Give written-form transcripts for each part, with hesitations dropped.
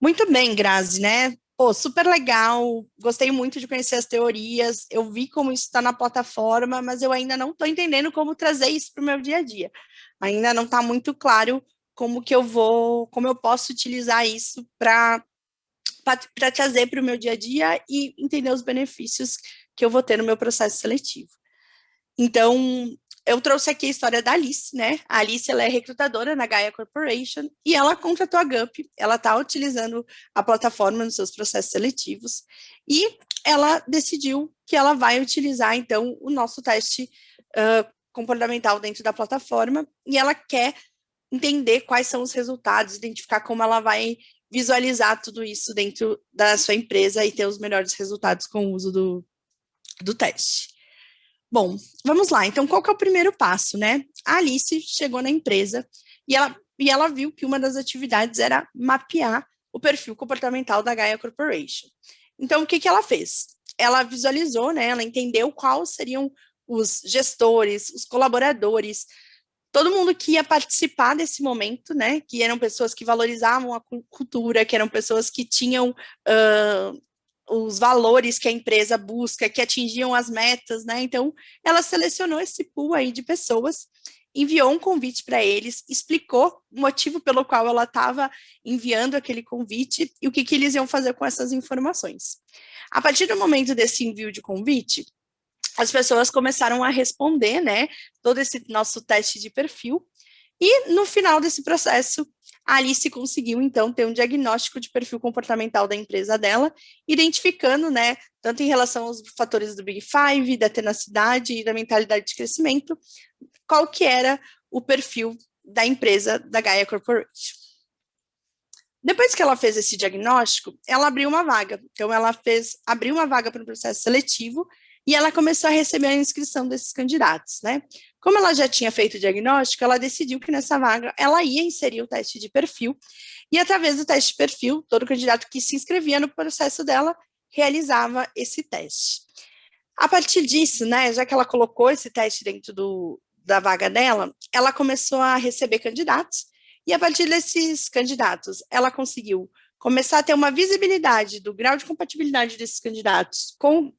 Muito bem, Grazi, né? Pô, super legal. Gostei muito de conhecer as teorias. Eu vi como isso está na plataforma, mas eu ainda não estou entendendo como trazer isso para o meu dia a dia. Ainda não está muito claro como eu posso utilizar isso para trazer para o meu dia a dia e entender os benefícios que eu vou ter no meu processo seletivo. Então, eu trouxe aqui a história da Alice, né? A Alice, ela é recrutadora na Gaia Corporation e ela contratou a GUP, ela está utilizando a plataforma nos seus processos seletivos e ela decidiu que ela vai utilizar, então, o nosso teste comportamental dentro da plataforma e ela quer entender quais são os resultados, identificar como ela vai visualizar tudo isso dentro da sua empresa e ter os melhores resultados com o uso do teste. Bom, vamos lá. Então, qual que é o primeiro passo, né? A Alice chegou na empresa e ela viu que uma das atividades era mapear o perfil comportamental da Gaia Corporation. Então, o que que ela fez? Ela visualizou, né? Ela entendeu quais seriam os gestores, os colaboradores, todo mundo que ia participar desse momento, né? Que eram pessoas que valorizavam a cultura, que eram pessoas que tinham os valores que a empresa busca, que atingiam as metas, né? Então, ela selecionou esse pool aí de pessoas, enviou um convite para eles, explicou o motivo pelo qual ela estava enviando aquele convite e o que, que eles iam fazer com essas informações. A partir do momento desse envio de convite, as pessoas começaram a responder, né, todo esse nosso teste de perfil, e no final desse processo, a Alice conseguiu, então, ter um diagnóstico de perfil comportamental da empresa dela, identificando, né, tanto em relação aos fatores do Big Five, da tenacidade e da mentalidade de crescimento, qual que era o perfil da empresa da Gaia Corporation. Depois que ela fez esse diagnóstico, ela abriu uma vaga. Então, abriu uma vaga para o processo seletivo e ela começou a receber a inscrição desses candidatos, né? Como ela já tinha feito o diagnóstico, ela decidiu que nessa vaga ela ia inserir o teste de perfil e, através do teste de perfil, todo candidato que se inscrevia no processo dela realizava esse teste. A partir disso, né, já que ela colocou esse teste dentro da vaga dela, ela começou a receber candidatos e, a partir desses candidatos, ela conseguiu começar a ter uma visibilidade do grau de compatibilidade desses candidatos com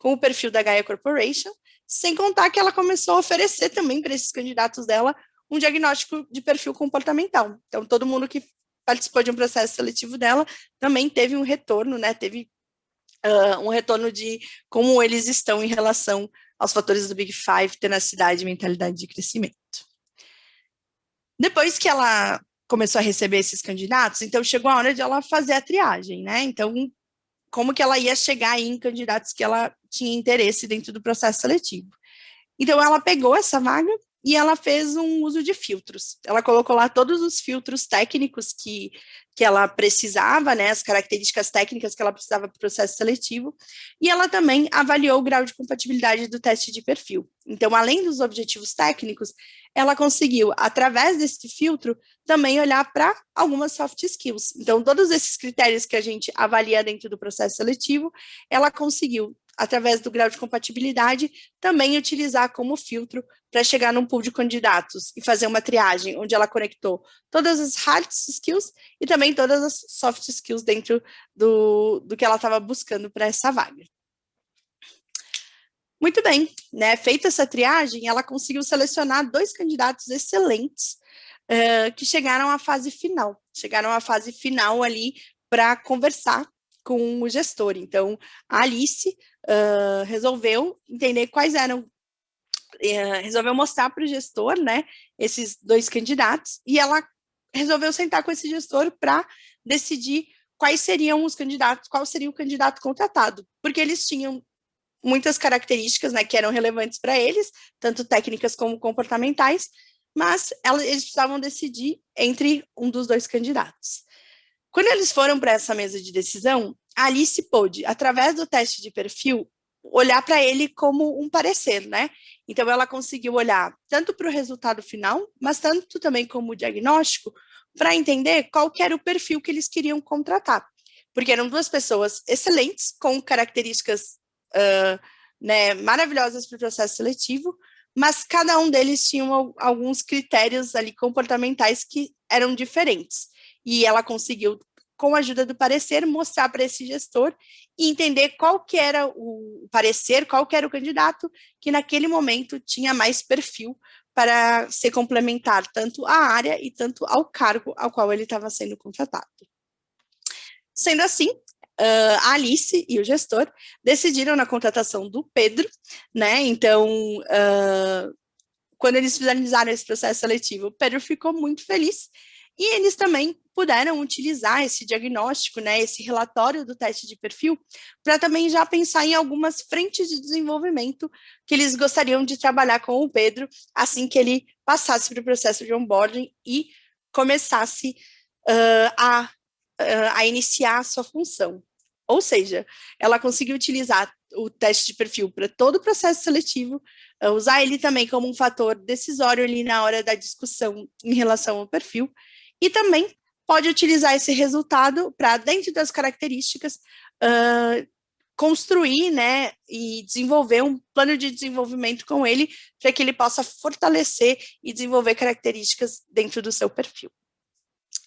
o perfil da Gaia Corporation, sem contar que ela começou a oferecer também para esses candidatos dela um diagnóstico de perfil comportamental. Então, todo mundo que participou de um processo seletivo dela também teve um retorno, né? Teve um retorno de como eles estão em relação aos fatores do Big Five, tenacidade e mentalidade de crescimento. Depois que ela começou a receber esses candidatos, então chegou a hora de ela fazer a triagem, né? Então, como que ela ia chegar aí em candidatos que ela tinha interesse dentro do processo seletivo. Então, ela pegou essa vaga e ela fez um uso de filtros. Ela colocou lá todos os filtros técnicos que ela precisava, né, as características técnicas que ela precisava para o processo seletivo, e ela também avaliou o grau de compatibilidade do teste de perfil. Então, além dos objetivos técnicos, ela conseguiu, através desse filtro, também olhar para algumas soft skills. Então, todos esses critérios que a gente avalia dentro do processo seletivo, ela conseguiu, através do grau de compatibilidade, também utilizar como filtro para chegar num pool de candidatos e fazer uma triagem, onde ela conectou todas as hard skills e também todas as soft skills dentro do que ela estava buscando para essa vaga. Muito bem, né? Feita essa triagem, ela conseguiu selecionar 2 candidatos excelentes que chegaram à fase final. Chegaram à fase final ali para conversar com o gestor. Então, a Alice resolveu entender quais eram, resolveu mostrar para o gestor, né, esses 2 candidatos, e ela resolveu sentar com esse gestor para decidir quais seriam os candidatos, qual seria o candidato contratado, porque eles tinham muitas características, né, que eram relevantes para eles, tanto técnicas como comportamentais, mas eles precisavam decidir entre um dos 2 candidatos. Quando eles foram para essa mesa de decisão, a Alice pôde, através do teste de perfil, olhar para ele como um parecer, né? Então, ela conseguiu olhar tanto para o resultado final, mas tanto também como o diagnóstico, para entender qual que era o perfil que eles queriam contratar. Porque eram 2 pessoas excelentes, com características né, maravilhosas para o processo seletivo, mas cada um deles tinha alguns critérios ali comportamentais que eram diferentes. E ela conseguiu com a ajuda do parecer, mostrar para esse gestor e entender qual que era o parecer, qual que era o candidato que naquele momento tinha mais perfil para se complementar tanto à área e tanto ao cargo ao qual ele estava sendo contratado. Sendo assim, a Alice e o gestor decidiram na contratação do Pedro, né? Então, quando eles finalizaram esse processo seletivo, o Pedro ficou muito feliz e eles também puderam utilizar esse diagnóstico, né, esse relatório do teste de perfil, para também já pensar em algumas frentes de desenvolvimento que eles gostariam de trabalhar com o Pedro assim que ele passasse para o processo de onboarding e começasse a iniciar a sua função. Ou seja, ela conseguiu utilizar o teste de perfil para todo o processo seletivo, usar ele também como um fator decisório ali na hora da discussão em relação ao perfil, e também pode utilizar esse resultado para, dentro das características, construir, né, e desenvolver um plano de desenvolvimento com ele, para que ele possa fortalecer e desenvolver características dentro do seu perfil.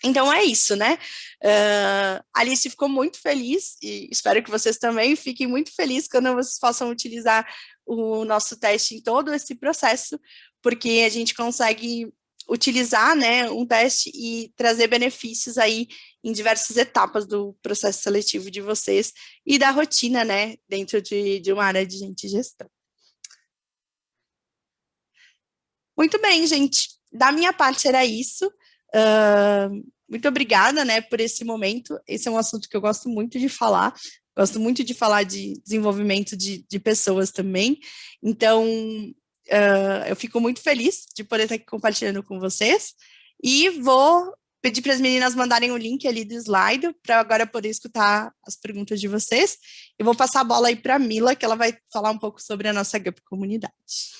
Então é isso, né? Alice ficou muito feliz e espero que vocês também fiquem muito felizes quando vocês possam utilizar o nosso teste em todo esse processo, porque a gente consegue utilizar, né, um teste e trazer benefícios aí em diversas etapas do processo seletivo de vocês e da rotina, né, dentro de uma área de gente e gestão. Muito bem, gente. Da minha parte era isso. Muito obrigada, né, por esse momento. Esse é um assunto que eu gosto muito de falar. Gosto muito de falar de desenvolvimento de pessoas também. Então, eu fico muito feliz de poder estar aqui compartilhando com vocês. E vou pedir para as meninas mandarem o link ali do slide para agora poder escutar as perguntas de vocês. Eu vou passar a bola aí para a Mila, que ela vai falar um pouco sobre a nossa GUP comunidade.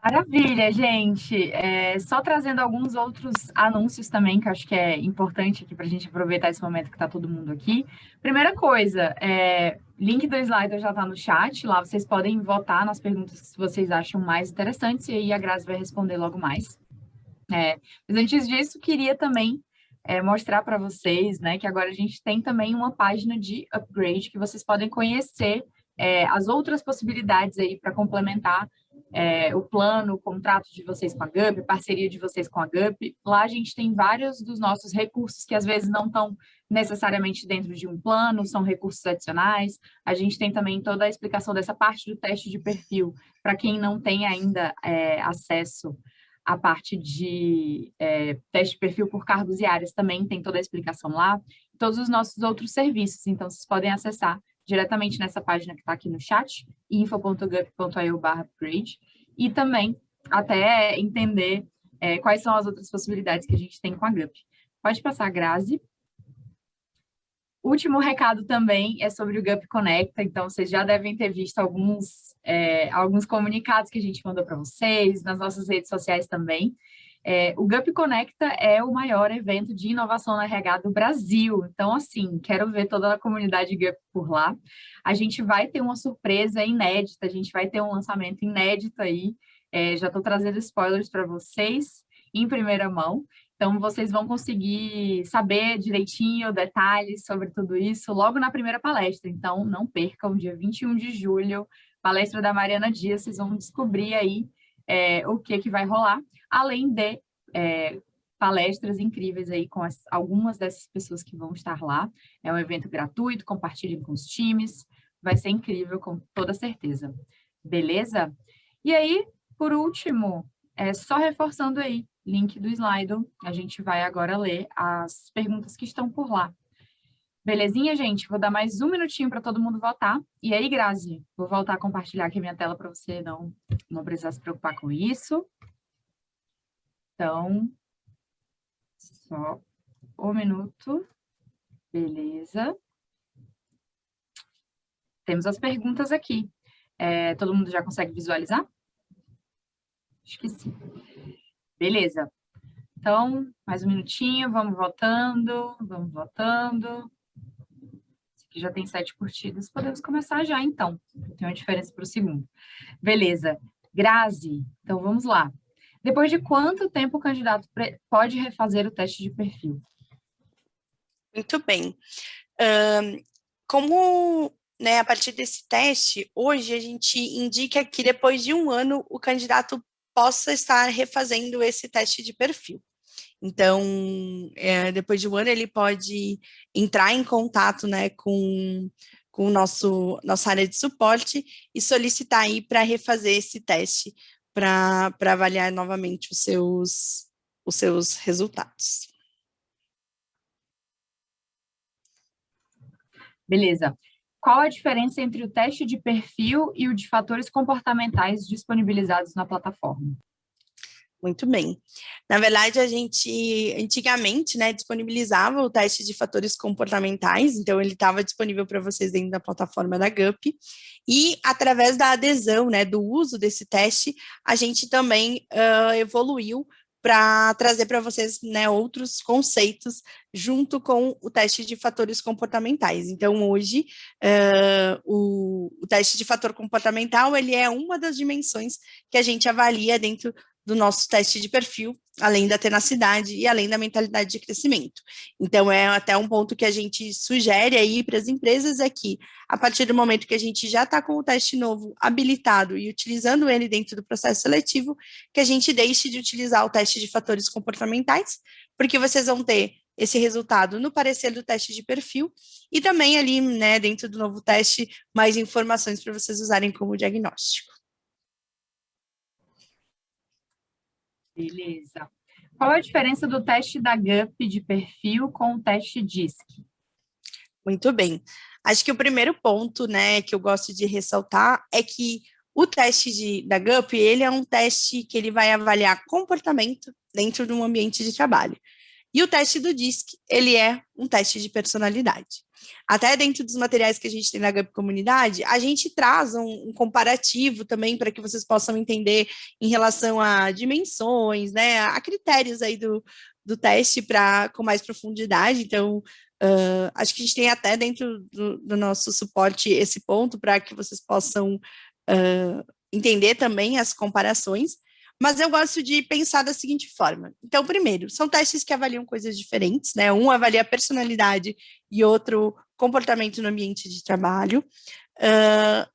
Maravilha, gente. Só trazendo alguns outros anúncios também, que eu acho que é importante aqui para a gente aproveitar esse momento que está todo mundo aqui. Primeira coisa, link do slide já está no chat, lá vocês podem votar nas perguntas que vocês acham mais interessantes, e aí a Grazi vai responder logo mais. Mas antes disso, queria também mostrar para vocês, né, que agora a gente tem também uma página de upgrade que vocês podem conhecer as outras possibilidades aí para complementar o plano, o contrato de vocês com a GUP, parceria de vocês com a GUP. Lá a gente tem vários dos nossos recursos que às vezes não estão necessariamente dentro de um plano, são recursos adicionais. A gente tem também toda a explicação dessa parte do teste de perfil, para quem não tem ainda acesso à parte de teste de perfil por cargos e áreas, também tem toda a explicação lá. Todos os nossos outros serviços, então vocês podem acessar diretamente nessa página que está aqui no chat, info.gup.io/upgrade, e também até entender quais são as outras possibilidades que a gente tem com a GUP. Pode passar, Grazi. Último recado também é sobre o GUP Conecta, então vocês já devem ter visto alguns comunicados que a gente mandou para vocês, nas nossas redes sociais também. O GUP Conecta é o maior evento de inovação no RH do Brasil. Então, assim, quero ver toda a comunidade GUP por lá. A gente vai ter uma surpresa inédita, a gente vai ter um lançamento inédito aí. Já estou trazendo spoilers para vocês em primeira mão. Então, vocês vão conseguir saber direitinho detalhes sobre tudo isso logo na primeira palestra. Então, não percam, dia 21 de julho, palestra da Mariana Dias, vocês vão descobrir aí o que vai rolar, além de palestras incríveis aí com algumas dessas pessoas que vão estar lá. É um evento gratuito, compartilhem com os times, vai ser incrível, com toda certeza. Beleza? E aí, por último, só reforçando aí, link do slide, a gente vai agora ler as perguntas que estão por lá. Belezinha, gente? Vou dar mais um minutinho para todo mundo votar. E aí, Grazi, vou voltar a compartilhar aqui a minha tela para você não precisar se preocupar com isso. Então, só um minuto. Beleza. Temos as perguntas aqui. Todo mundo já consegue visualizar? Acho que sim. Beleza. Então, mais um minutinho, vamos votando, vamos votando. Esse aqui já tem 7 curtidas, podemos começar já, então. Tem uma diferença para o segundo. Beleza. Grazi, então vamos lá. Depois de quanto tempo o candidato pode refazer o teste de perfil? Muito bem. Ahn, Como, né, a partir desse teste, hoje a gente indica que depois de um ano o candidato possa estar refazendo esse teste de perfil. Então, depois de um ano, ele pode entrar em contato, né, com o nossa área de suporte e solicitar aí para refazer esse teste para avaliar novamente os seus resultados. Beleza. Qual a diferença entre o teste de perfil e o de fatores comportamentais disponibilizados na plataforma? Muito bem. Na verdade, a gente antigamente, né, disponibilizava o teste de fatores comportamentais, então ele estava disponível para vocês dentro da plataforma da GUP, e através da adesão, né, do uso desse teste, a gente também evoluiu para trazer para vocês, né, outros conceitos junto com o teste de fatores comportamentais. Então, hoje, o teste de fator comportamental, ele é uma das dimensões que a gente avalia dentro do nosso teste de perfil, além da tenacidade e além da mentalidade de crescimento. Então, é até um ponto que a gente sugere aí para as empresas é que, a partir do momento que a gente já está com o teste novo habilitado e utilizando ele dentro do processo seletivo, que a gente deixe de utilizar o teste de fatores comportamentais, porque vocês vão ter esse resultado no parecer do teste de perfil e também ali, né, dentro do novo teste, mais informações para vocês usarem como diagnóstico. Beleza. Qual a diferença do teste da GUP de perfil com o teste DISC? Muito bem. Acho que o primeiro ponto, né, que eu gosto de ressaltar é que o teste da GUP, ele é um teste que ele vai avaliar comportamento dentro de um ambiente de trabalho. E o teste do DISC, ele é um teste de personalidade. Até dentro dos materiais que a gente tem na GUP Comunidade, a gente traz um comparativo também para que vocês possam entender em relação a dimensões, né, a critérios aí do teste com mais profundidade. Então, acho que a gente tem até dentro do nosso suporte esse ponto para que vocês possam entender também as comparações, mas eu gosto de pensar da seguinte forma. Então, primeiro, são testes que avaliam coisas diferentes, né? Um avalia a personalidade e outro comportamento no ambiente de trabalho.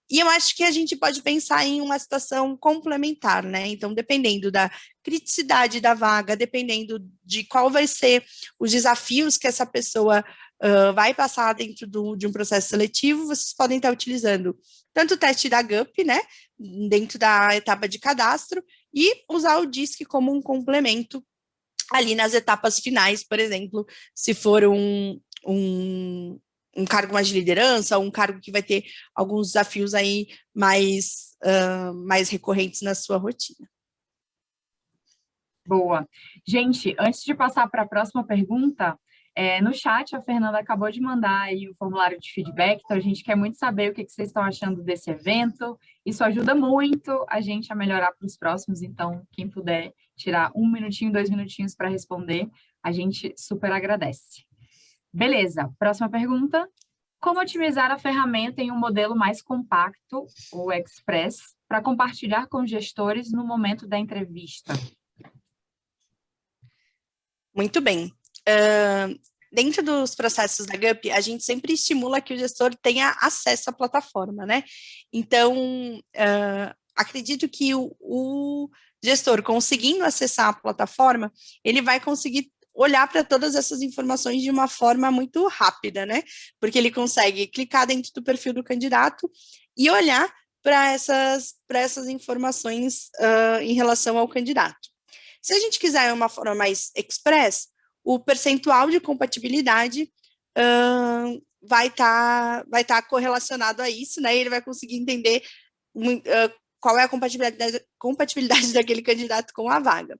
E eu acho que a gente pode pensar em uma situação complementar, né? Então, dependendo da criticidade da vaga, dependendo de qual vai ser os desafios que essa pessoa vai passar dentro de um processo seletivo, vocês podem estar utilizando tanto o teste da GUP, né? Dentro da etapa de cadastro, e usar o DISC como um complemento ali nas etapas finais, por exemplo, se for um cargo mais de liderança, um cargo que vai ter alguns desafios aí mais recorrentes na sua rotina. Boa. Gente, antes de passar para a próxima pergunta, no chat a Fernanda acabou de mandar aí o formulário de feedback, então a gente quer muito saber o que vocês estão achando desse evento. Isso ajuda muito a gente a melhorar para os próximos, então quem puder tirar 1 minutinho, 2 minutinhos para responder, a gente super agradece. Beleza, próxima pergunta. Como otimizar a ferramenta em um modelo mais compacto, ou express, para compartilhar com gestores no momento da entrevista? Muito bem. Dentro dos processos da GUP, a gente sempre estimula que o gestor tenha acesso à plataforma, né? Então, acredito que o gestor conseguindo acessar a plataforma, ele vai conseguir olhar para todas essas informações de uma forma muito rápida, né? Porque ele consegue clicar dentro do perfil do candidato e olhar para essas informações em relação ao candidato. Se a gente quiser uma forma mais express, o percentual de compatibilidade vai tá correlacionado a isso, né? E ele vai conseguir entender qual é a compatibilidade daquele candidato com a vaga.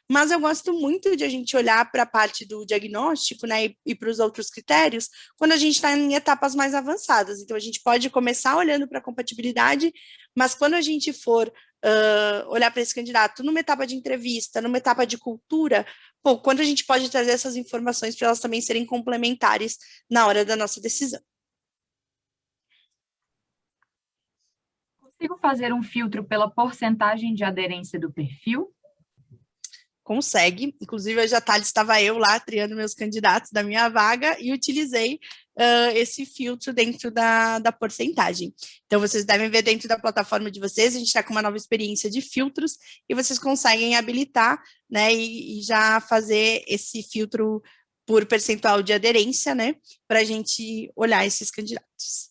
Mas eu gosto muito de a gente olhar para a parte do diagnóstico, né, e para os outros critérios, quando a gente está em etapas mais avançadas. Então, a gente pode começar olhando para a compatibilidade, mas quando a gente for olhar para esse candidato numa etapa de entrevista, numa etapa de cultura, pô, quando a gente pode trazer essas informações para elas também serem complementares na hora da nossa decisão. Consigo fazer um filtro pela porcentagem de aderência do perfil? consegue. Inclusive, hoje à tarde estava eu lá triando meus candidatos da minha vaga e utilizei esse filtro dentro da porcentagem. Então, vocês devem ver dentro da plataforma de vocês, a gente está com uma nova experiência de filtros e vocês conseguem habilitar, né, e já fazer esse filtro por percentual de aderência, né, para a gente olhar esses candidatos.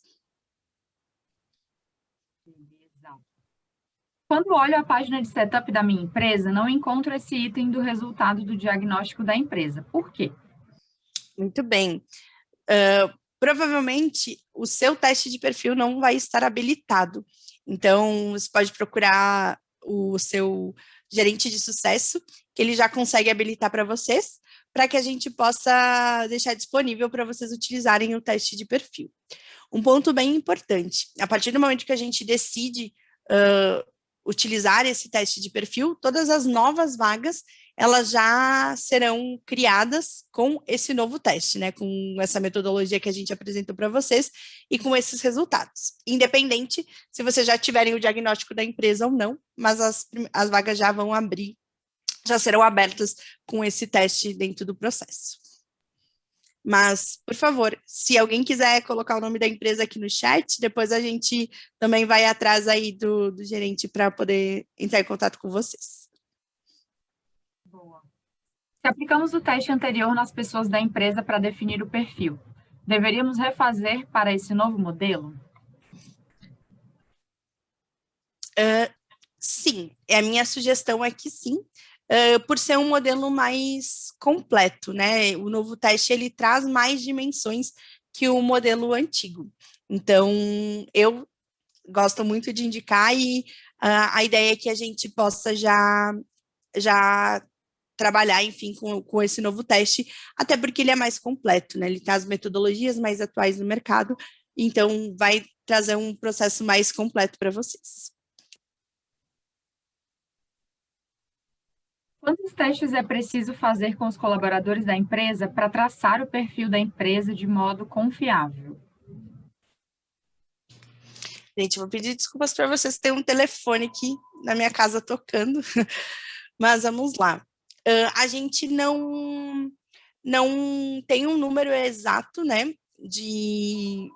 Quando olho a página de setup da minha empresa, não encontro esse item do resultado do diagnóstico da empresa. Por quê? Muito bem. Provavelmente o seu teste de perfil não vai estar habilitado. Então, você pode procurar o seu gerente de sucesso, que ele já consegue habilitar para vocês, para que a gente possa deixar disponível para vocês utilizarem o teste de perfil. Um ponto bem importante, a partir do momento que a gente decide utilizar esse teste de perfil, todas as novas vagas, elas já serão criadas com esse novo teste, né, com essa metodologia que a gente apresentou para vocês e com esses resultados, independente se vocês já tiverem o diagnóstico da empresa ou não, mas as vagas já vão abrir, já serão abertas com esse teste dentro do processo. Mas, por favor, se alguém quiser colocar o nome da empresa aqui no chat, depois a gente também vai atrás aí do gerente para poder entrar em contato com vocês. Boa. Se aplicamos o teste anterior nas pessoas da empresa para definir o perfil, deveríamos refazer para esse novo modelo? Sim, a minha sugestão é que sim, por ser um modelo mais completo, né? O novo teste, ele traz mais dimensões que o modelo antigo. Então, eu gosto muito de indicar e a ideia é que a gente possa já trabalhar, enfim, com esse novo teste, até porque ele é mais completo, né? Ele traz metodologias mais atuais no mercado, então vai trazer um processo mais completo para vocês. Quantos testes é preciso fazer com os colaboradores da empresa para traçar o perfil da empresa de modo confiável? Gente, vou pedir desculpas para vocês, tem um telefone aqui na minha casa tocando, mas vamos lá. A gente não tem um número exato, né, de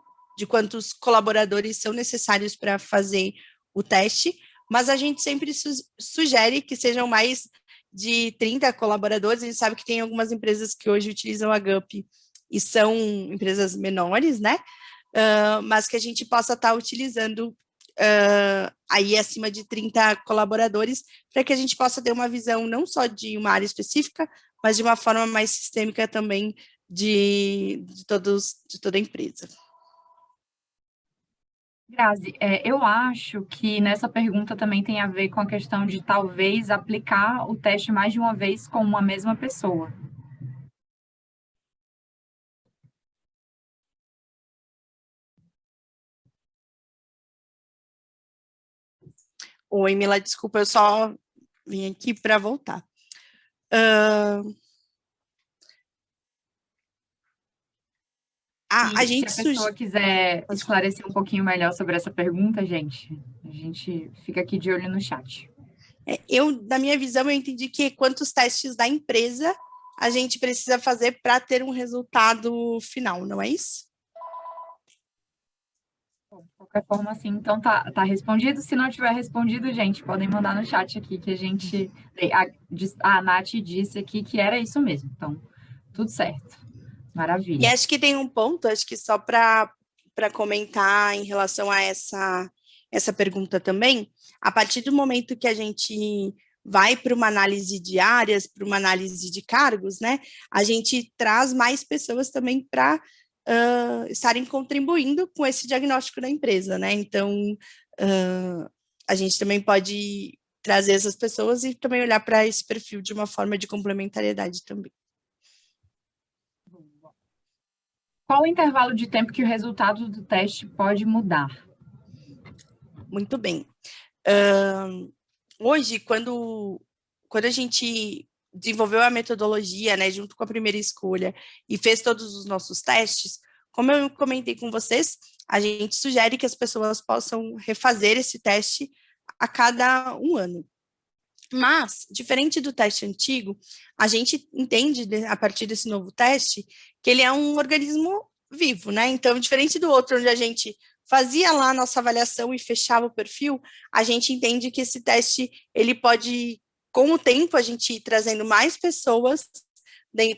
quantos colaboradores são necessários para fazer o teste, mas a gente sempre sugere que sejam mais de 30 colaboradores. A gente sabe que tem algumas empresas que hoje utilizam a GUP e são empresas menores, né? Mas que a gente possa estar utilizando aí acima de 30 colaboradores, para que a gente possa ter uma visão não só de uma área específica, mas de uma forma mais sistêmica também de toda a empresa. Grazi, eu acho que nessa pergunta também tem a ver com a questão de talvez aplicar o teste mais de uma vez com uma mesma pessoa. Oi, Mila, desculpa, eu só vim aqui para voltar. Se a pessoa quiser esclarecer um pouquinho melhor sobre essa pergunta, gente, a gente fica aqui de olho no chat. Da minha visão, eu entendi que quantos testes da empresa a gente precisa fazer para ter um resultado final, não é isso? Bom, de qualquer forma, assim, então tá respondido. Se não tiver respondido, gente, podem mandar no chat aqui que a gente... A Nath disse aqui que era isso mesmo, então, tudo certo. Maravilha. E acho que tem um ponto, acho que só para comentar em relação a essa pergunta também, a partir do momento que a gente vai para uma análise de áreas, para uma análise de cargos, né, a gente traz mais pessoas também para estarem contribuindo com esse diagnóstico da empresa, né, então a gente também pode trazer essas pessoas e também olhar para esse perfil de uma forma de complementariedade também. Qual o intervalo de tempo que o resultado do teste pode mudar? Muito bem. Hoje, quando a gente desenvolveu a metodologia, né, junto com a primeira escolha, e fez todos os nossos testes, como eu comentei com vocês, a gente sugere que as pessoas possam refazer esse teste a cada um ano. Mas, diferente do teste antigo, a gente entende, a partir desse novo teste, que ele é um organismo vivo, né? Então, diferente do outro, onde a gente fazia lá a nossa avaliação e fechava o perfil, a gente entende que esse teste, ele pode, com o tempo, a gente ir trazendo mais pessoas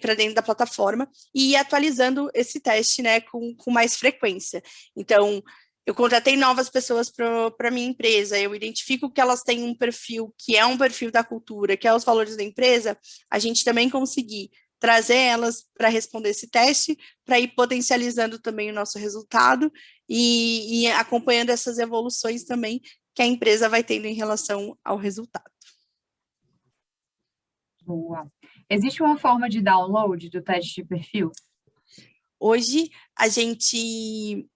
para dentro da plataforma e ir atualizando esse teste, né, com mais frequência. Então, eu contratei novas pessoas para a minha empresa, eu identifico que elas têm um perfil que é um perfil da cultura, que é os valores da empresa, a gente também conseguir trazer elas para responder esse teste, para ir potencializando também o nosso resultado e acompanhando essas evoluções também que a empresa vai tendo em relação ao resultado. Boa. Existe uma forma de download do teste de perfil? Hoje, a gente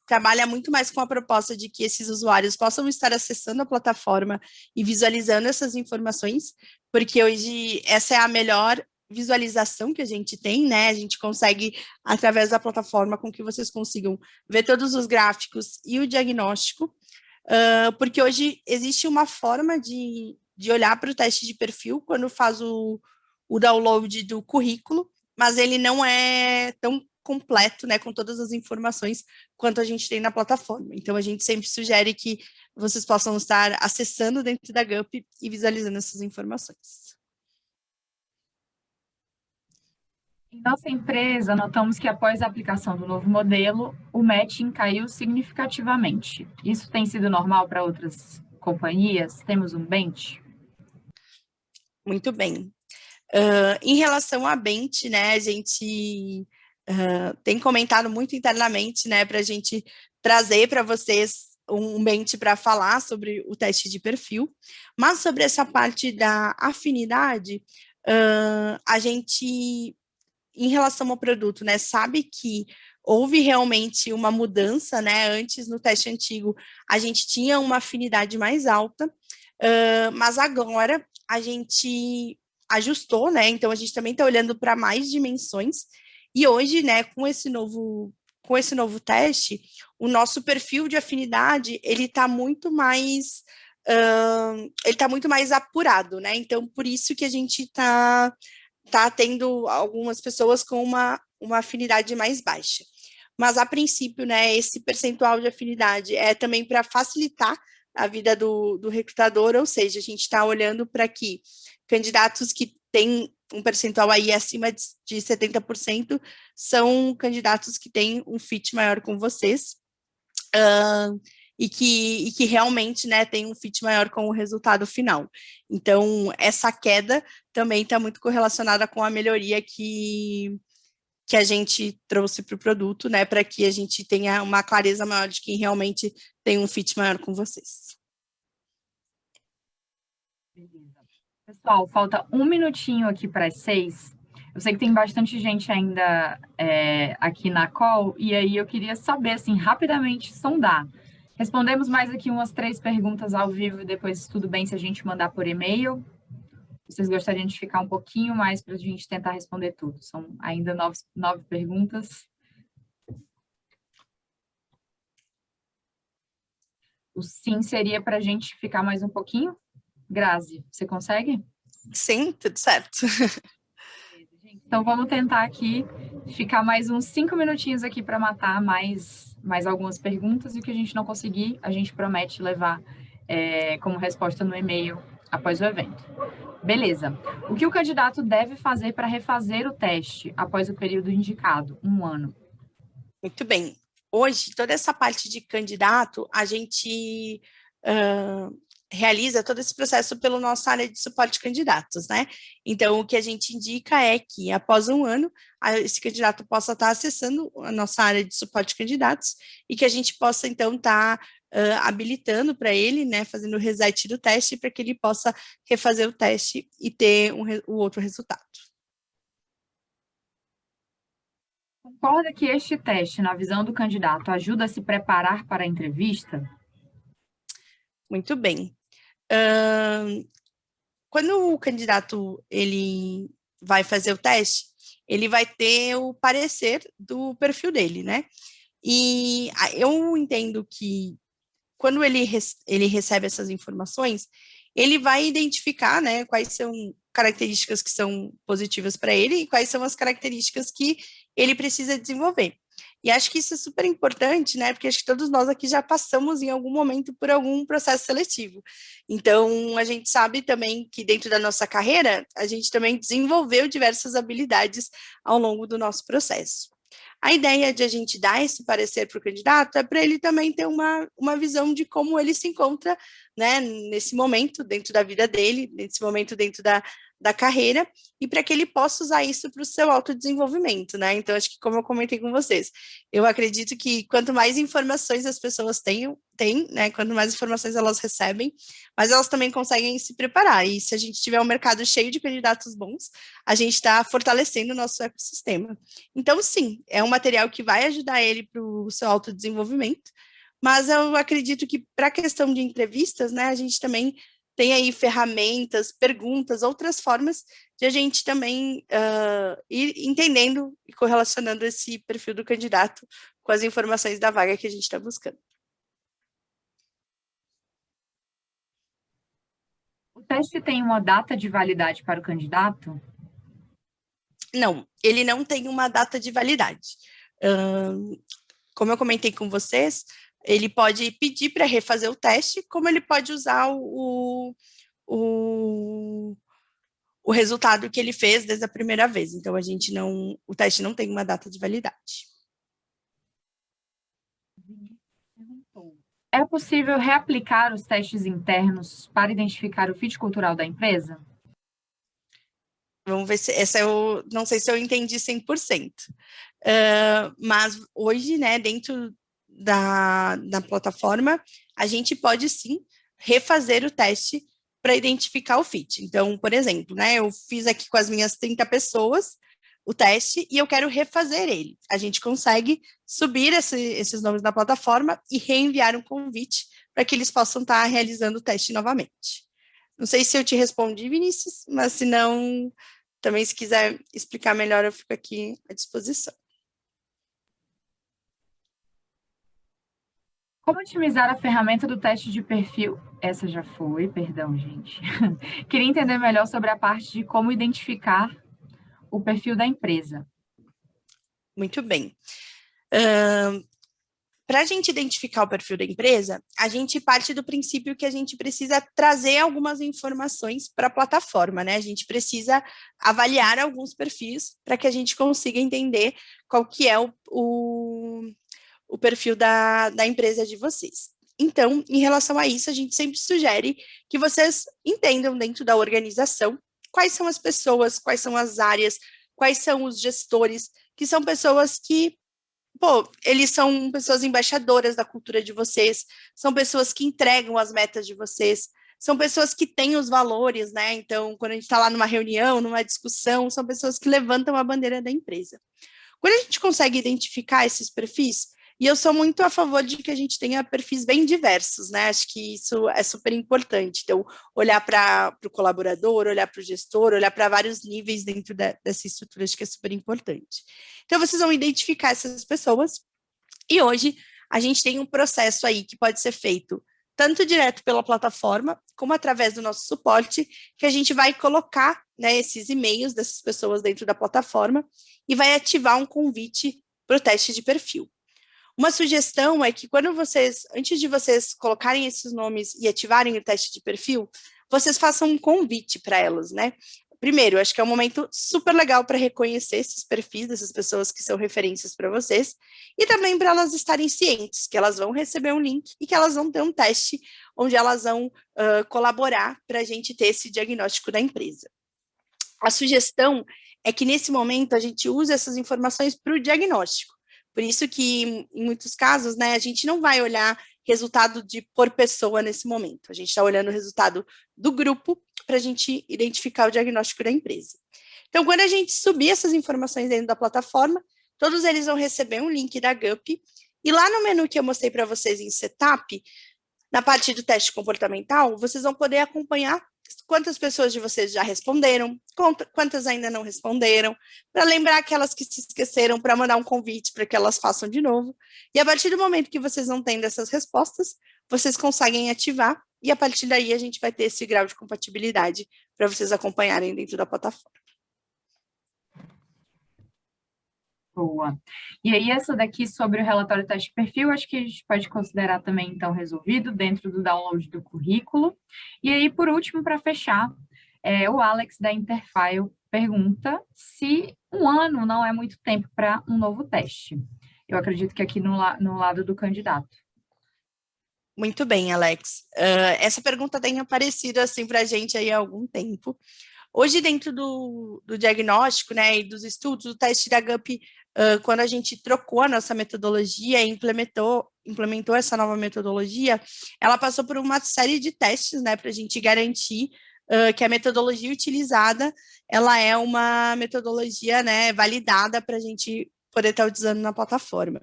trabalha muito mais com a proposta de que esses usuários possam estar acessando a plataforma e visualizando essas informações, porque hoje essa é a melhor visualização que a gente tem, né? A gente consegue, através da plataforma, com que vocês consigam ver todos os gráficos e o diagnóstico, porque hoje existe uma forma de olhar para o teste de perfil quando faz o download do currículo, mas ele não é tão completo, né, com todas as informações quanto a gente tem na plataforma. Então, a gente sempre sugere que vocês possam estar acessando dentro da GUP e visualizando essas informações. Em nossa empresa, notamos que após a aplicação do novo modelo, o matching caiu significativamente. Isso tem sido normal para outras companhias? Temos um bench? Muito bem. Em relação à Bent, né, a gente tem comentado muito internamente, né, para a gente trazer para vocês um Bent para falar sobre o teste de perfil, mas sobre essa parte da afinidade, a gente, em relação ao produto, né, sabe que houve realmente uma mudança, né, antes no teste antigo a gente tinha uma afinidade mais alta, mas agora a gente ajustou, né? Então a gente também está olhando para mais dimensões. E hoje, né, com esse novo teste, o nosso perfil de afinidade ele está muito mais ele está muito mais apurado, né? Então por isso que a gente tá tendo algumas pessoas com uma afinidade mais baixa. Mas a princípio, né, esse percentual de afinidade é também para facilitar a vida do recrutador, ou seja, a gente está olhando para que candidatos que têm um percentual aí acima de 70% são candidatos que têm um fit maior com vocês, e que realmente, né, tem um fit maior com o resultado final. Então, essa queda também está muito correlacionada com a melhoria que a gente trouxe para o produto, né, para que a gente tenha uma clareza maior de quem realmente tem um fit maior com vocês. Beleza. Pessoal, falta um minutinho aqui para as 6. Eu sei que tem bastante gente ainda aqui na call, e aí eu queria saber, assim, rapidamente sondar. Respondemos mais aqui umas 3 perguntas ao vivo e depois tudo bem se a gente mandar por e-mail. Vocês gostariam de ficar um pouquinho mais para a gente tentar responder tudo? São ainda 9 perguntas. O sim seria para a gente ficar mais um pouquinho? Grazi, você consegue? Sim, tudo certo. Então, vamos tentar aqui ficar mais uns 5 minutinhos aqui para matar mais algumas perguntas, e o que a gente não conseguir, a gente promete levar como resposta no e-mail após o evento. Beleza. O que o candidato deve fazer para refazer o teste após o período indicado, 1 ano? Muito bem. Hoje, toda essa parte de candidato, a gente realiza todo esse processo pela nossa área de suporte de candidatos, né? Então, o que a gente indica é que, após 1 ano, esse candidato possa estar acessando a nossa área de suporte de candidatos e que a gente possa, então, estar habilitando para ele, né, fazendo o reset do teste para que ele possa refazer o teste e ter o outro resultado. Concorda que este teste, na visão do candidato, ajuda a se preparar para a entrevista? Muito bem. Quando o candidato ele vai fazer o teste, ele vai ter o parecer do perfil dele, né? E eu entendo que quando ele recebe essas informações, ele vai identificar, né, quais são características que são positivas para ele e quais são as características que ele precisa desenvolver. E acho que isso é super importante, né? Porque acho que todos nós aqui já passamos em algum momento por algum processo seletivo. Então, a gente sabe também que dentro da nossa carreira, a gente também desenvolveu diversas habilidades ao longo do nosso processo. A ideia de a gente dar esse parecer para o candidato é para ele também ter uma visão de como ele se encontra, né, nesse momento dentro da vida dele, nesse momento dentro da carreira, e para que ele possa usar isso para o seu autodesenvolvimento, né? Então, acho que como eu comentei com vocês, eu acredito que quanto mais informações as pessoas têm, né? Quanto mais informações elas recebem, mas elas também conseguem se preparar. E se a gente tiver um mercado cheio de candidatos bons, a gente está fortalecendo o nosso ecossistema. Então, sim, é um material que vai ajudar ele para o seu autodesenvolvimento, mas eu acredito que para a questão de entrevistas, né, a gente também tem aí ferramentas, perguntas, outras formas de a gente também ir entendendo e correlacionando esse perfil do candidato com as informações da vaga que a gente está buscando. O teste tem uma data de validade para o candidato? Não, ele não tem uma data de validade. Como eu comentei com vocês, ele pode pedir para refazer o teste, como ele pode usar o resultado que ele fez desde a primeira vez. Então, o teste não tem uma data de validade. É possível reaplicar os testes internos para identificar o fit cultural da empresa? Vamos ver se essa eu não sei se eu entendi 100%. Mas hoje, né, dentro da plataforma, a gente pode sim refazer o teste para identificar o fit. Então, por exemplo, né, eu fiz aqui com as minhas 30 pessoas o teste e eu quero refazer ele. A gente consegue subir esses nomes na plataforma e reenviar um convite para que eles possam estar realizando o teste novamente. Não sei se eu te respondi, Vinícius, mas se não, também se quiser explicar melhor, eu fico aqui à disposição. Como otimizar a ferramenta do teste de perfil? Essa já foi, perdão, gente. Queria entender melhor sobre a parte de como identificar o perfil da empresa. Muito bem. Para a gente identificar o perfil da empresa, a gente parte do princípio que a gente precisa trazer algumas informações para a plataforma, né? A gente precisa avaliar alguns perfis para que a gente consiga entender qual que é o perfil da empresa de vocês. Então, em relação a isso, a gente sempre sugere que vocês entendam dentro da organização quais são as pessoas, quais são as áreas, quais são os gestores, que são pessoas que eles são pessoas embaixadoras da cultura de vocês, são pessoas que entregam as metas de vocês, são pessoas que têm os valores, né? Então, quando a gente está lá numa reunião, numa discussão, são pessoas que levantam a bandeira da empresa. Quando a gente consegue identificar esses perfis, e eu sou muito a favor de que a gente tenha perfis bem diversos, né? Acho que isso é super importante. Então, olhar para o colaborador, olhar para o gestor, olhar para vários níveis dentro dessa estrutura, acho que é super importante. Então, vocês vão identificar essas pessoas, e hoje a gente tem um processo aí que pode ser feito tanto direto pela plataforma, como através do nosso suporte, que a gente vai colocar, né, esses e-mails dessas pessoas dentro da plataforma e vai ativar um convite para o teste de perfil. Uma sugestão é que quando vocês, antes de vocês colocarem esses nomes e ativarem o teste de perfil, vocês façam um convite para elas, né? Primeiro, acho que é um momento super legal para reconhecer esses perfis dessas pessoas que são referências para vocês e também para elas estarem cientes que elas vão receber um link e que elas vão ter um teste onde elas vão colaborar para a gente ter esse diagnóstico da empresa. A sugestão é que nesse momento a gente use essas informações para o diagnóstico. Por isso que, em muitos casos, né, a gente não vai olhar resultado por pessoa nesse momento. A gente está olhando o resultado do grupo para a gente identificar o diagnóstico da empresa. Então, quando a gente subir essas informações dentro da plataforma, todos eles vão receber um link da GUP, e lá no menu que eu mostrei para vocês em Setup, na parte do teste comportamental, vocês vão poder acompanhar quantas pessoas de vocês já responderam, quantas ainda não responderam, para lembrar aquelas que se esqueceram, para mandar um convite para que elas façam de novo. E a partir do momento que vocês vão tendo essas respostas, vocês conseguem ativar e a partir daí a gente vai ter esse grau de compatibilidade para vocês acompanharem dentro da plataforma. Boa. E aí, essa daqui sobre o relatório teste de perfil, acho que a gente pode considerar também, então, resolvido dentro do download do currículo. E aí, por último, para fechar, o Alex da Interfile pergunta se um ano não é muito tempo para um novo teste. Eu acredito que aqui no lado do candidato. Muito bem, Alex. Essa pergunta tem aparecido assim para a gente aí há algum tempo. Hoje, dentro do diagnóstico, né, e dos estudos, o teste da GUP, quando a gente trocou a nossa metodologia e implementou essa nova metodologia, ela passou por uma série de testes, né, para a gente garantir que a metodologia utilizada, ela é uma metodologia, né, validada para a gente poder estar utilizando na plataforma.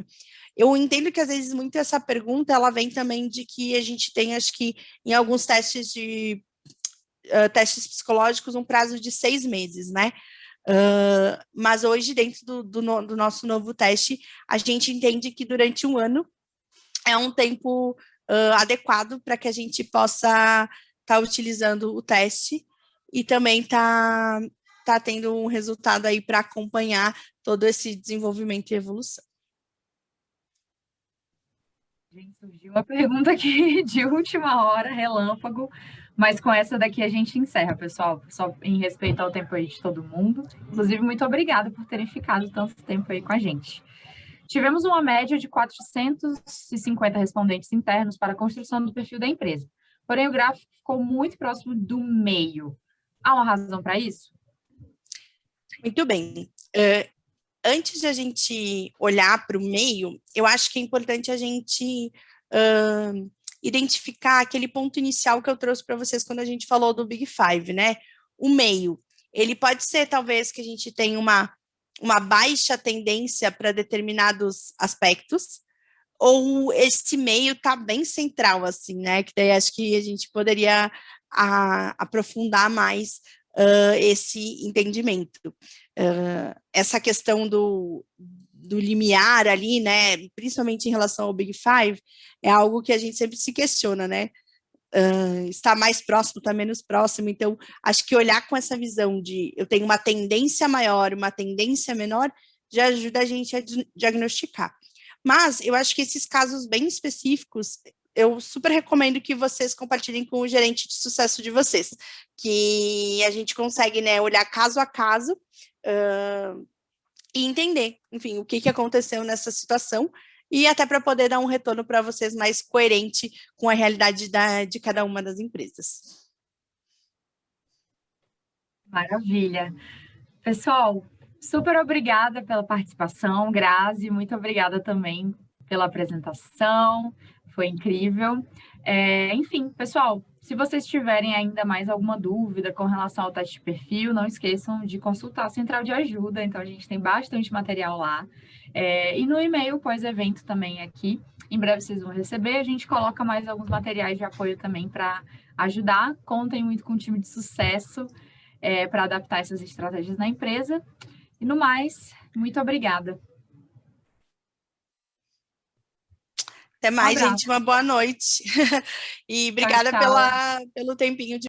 Eu entendo que, às vezes, muito essa pergunta, ela vem também de que a gente tem, acho que, em alguns testes testes psicológicos, um prazo de 6 meses, né? Mas hoje, dentro do nosso novo teste, a gente entende que durante um ano é um tempo adequado para que a gente possa estar utilizando o teste e também tá tendo um resultado aí para acompanhar todo esse desenvolvimento e evolução. Gente, surgiu uma pergunta aqui de última hora, relâmpago, mas com essa daqui a gente encerra, pessoal, só em respeito ao tempo aí de todo mundo. Inclusive, muito obrigada por terem ficado tanto tempo aí com a gente. Tivemos uma média de 450 respondentes internos para a construção do perfil da empresa. Porém, o gráfico ficou muito próximo do meio. Há uma razão para isso? Muito bem. Antes de a gente olhar para o meio, eu acho que é importante a gente identificar aquele ponto inicial que eu trouxe para vocês quando a gente falou do Big Five, né? O meio. Ele pode ser, talvez, que a gente tenha uma baixa tendência para determinados aspectos, ou esse meio está bem central, assim, né? Que daí acho que a gente poderia aprofundar mais esse entendimento. Essa questão do limiar ali, né? Principalmente em relação ao Big Five, é algo que a gente sempre se questiona, né? Está mais próximo, está menos próximo. Então, acho que olhar com essa visão de eu tenho uma tendência maior, uma tendência menor, já ajuda a gente a diagnosticar. Mas eu acho que esses casos bem específicos, eu super recomendo que vocês compartilhem com o gerente de sucesso de vocês, que a gente consegue, né, olhar caso a caso e entender, enfim, o que aconteceu nessa situação e até para poder dar um retorno para vocês mais coerente com a realidade de cada uma das empresas. Maravilha. Pessoal, super obrigada pela participação, Grazi, muito obrigada também pela apresentação, foi incrível. Enfim, pessoal, se vocês tiverem ainda mais alguma dúvida com relação ao teste de perfil, não esqueçam de consultar a central de ajuda, então a gente tem bastante material lá. E no e-mail pós-evento também aqui, em breve vocês vão receber, a gente coloca mais alguns materiais de apoio também para ajudar. Contem muito com o time de sucesso para adaptar essas estratégias na empresa. E no mais, muito obrigada. Até mais, gente. Uma boa noite. E obrigada Tchau, tchau. pelo tempinho de